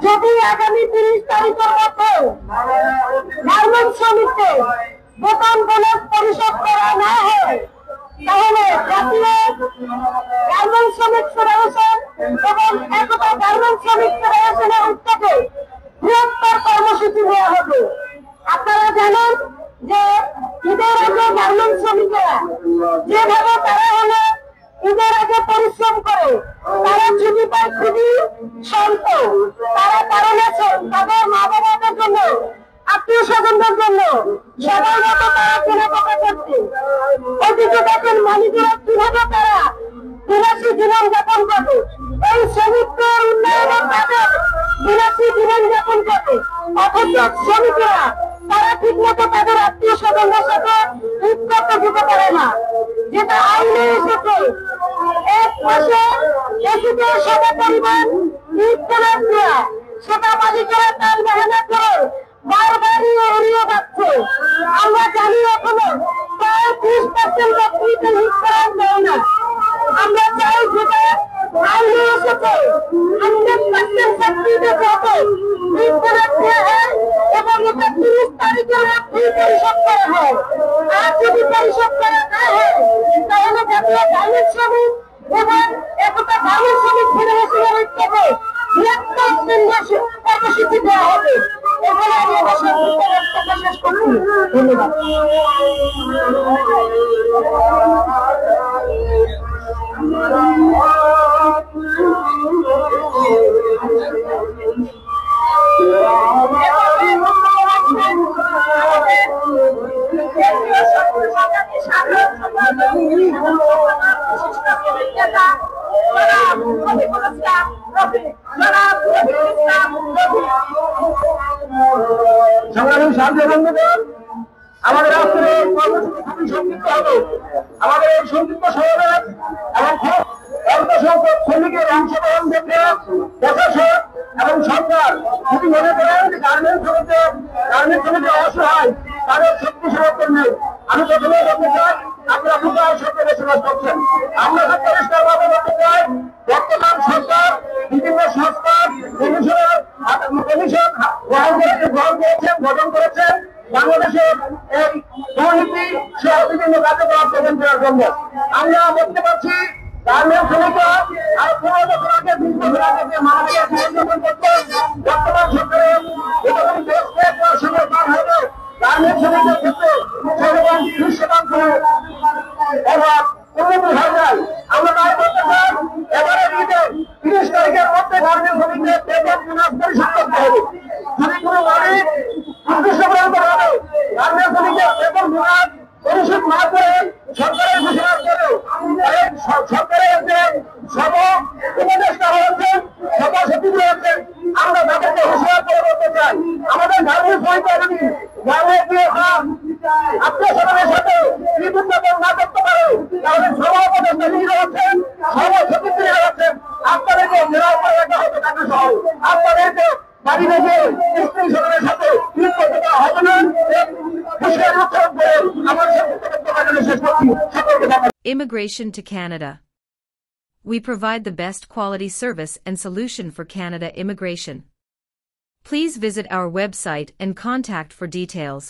যদি আগামী 30 তারিখের মধ্যে গার্মেন্টস শ্রমিকদের বেতন বোনাস পরিশোধ করা না হয়, তাহলে জাতীয় গার্মেন্টস শ্রমিক ফেডারেশন এবং একতা গার্মেন্টস শ্রমিক ফেডারেশনের উদ্যোগে বৃহত্তর কর্মসূচি নেওয়া হবে। আপনারা জানেন যে ঈদের আগে গার্মেন্টস শ্রমিকেরা যেভাবে তারা হলো ঈদের আগে পরিশ্রম করে, তারা ছুটি পায় খুবই শান্ত, তারা কারণে তাদের মা বাবাদের জন্য, আত্মীয় স্বজনদের জন্য সবাই মতো তারা কেনাকাটা করছে। ওদিকে দেখেন মালিকেরা কিভাবে তারা বিলাসী জীবন যাপন করে, এই শ্রমিকদের উন্নয়নের কাজে বিলাসী জীবন যাপন করে, অথচ শ্রমিকেরা তারা ঠিক মতো তাদের আত্মীয় স্বজনদের সাথে ঈদ করতে যেতে পারে না, যেটা আইনে এসেছে। এক মাসে এসিতে সবাই পরিমাণ ঈদ করার দেওয়া, সেটা মালিকেরা তার মেহনত করে বারবারই এড়িয়ে যাচ্ছে। আমরা জানি এখনো প্রায় 30% ব্যক্তিকে ঈদ করার দেয় না। আমরা চাই যেটা আইনে এসেছে 100% ব্যক্তিদের যাতে ঈদ করার দেওয়া হয় এবং এটা 30 তারিখের মধ্যেই পরিশোধ করা হয়। আর যদি পরিশোধ করা না হয়, তাহলে জাতীয় গার্মেন্টস শ্রমিক এবং একতা গার্মেন্টস শ্রমিক ফেডারেশনের উদ্যোগে বৃহত্তর কর্মসূচি দেওয়া হবে। এখানে আমি আমার সংক্ষিপ্ত বক্তব্য শেষ করছি। ধন্যবাদ। আমাদের রাষ্ট্রের কর্মসূচি খুবই সংক্ষিপ্ত হবে। আমাদের এই সংক্ষিপ্ত সমাবেশ এবং অল্প সংখ্যক শ্রমিকের অংশগ্রহণ দেখে প্রশাসন এবং সরকার যদি মনে করেন যে গার্মেন্টস শ্রমিকরা অসহায়, তাদের শক্তি সমর্থন নেই। আমি প্রথমে বলতে চাই, আপনারা কোথায় সরকার বসবাস করছেন। আমরা পরিষ্কার ভাবে বলতে চাই, বর্তমান সরকার বিভিন্ন সংস্থা কমিশন গঠন করেছেন বাংলাদেশের এই দুর্নীতি সহ বিভিন্ন কার্যকলাপ গ্রহণ করার জন্য। আমরা বলতে পারছি গার্মেন্টস শ্রমিকরা আর 15 বছর আগে 20 বছর আগে যে মানবীয় জীবনযাপন করতেন, বর্তমান সরকারের এরকম দেশ করার সময় পার হলে গার্মেন্টস শ্রমিকদের ক্ষেত্রে সেরকম 20% অভাব উন্নতি হয়ে যায়। আমরা তাই বলতে চাই, এবারে ঈদে 30 তারিখের মধ্যে গার্মেন্টস শ্রমিকদের বেতন বোনাস পরিশোধ করতে হবে। যদি কোনো মালিক উদ্দেশ্যপ্রান্ত হবে গার্মেন্টস শ্রমিকদের বেতন বোনাস পরিশোধ না করে সরকারের ঘোষণা করে, সরকারের যে সব উপদেষ্টা হয়েছেন, সভাপতি হয়েছেন, আমরা তাদেরকে হুঁশিয়ার করে বলতে চাই, আমাদের গার্মেন্টস শ্রমিকরা যদি আত্মীয় স্বজনের সাথে ঈদ উদযাপন না করতে পারে, তাহলে সভা উপদেষ্টা নিজেরা হচ্ছেন, সভাপতি হচ্ছেন, আপনাদেরকে ঘেরাও করে রাখা হবে টাকা সহ, আপনাদেরকে বাড়ি থেকে স্ত্রী স্বজনের সাথে ঈদ করতে দেওয়া হবে না। হুঁশিয়ার উচ্চারণ করে আমার শেষ করছি। Immigration to Canada. We provide the best quality service and solution for Canada immigration. Please visit our website and contact for details.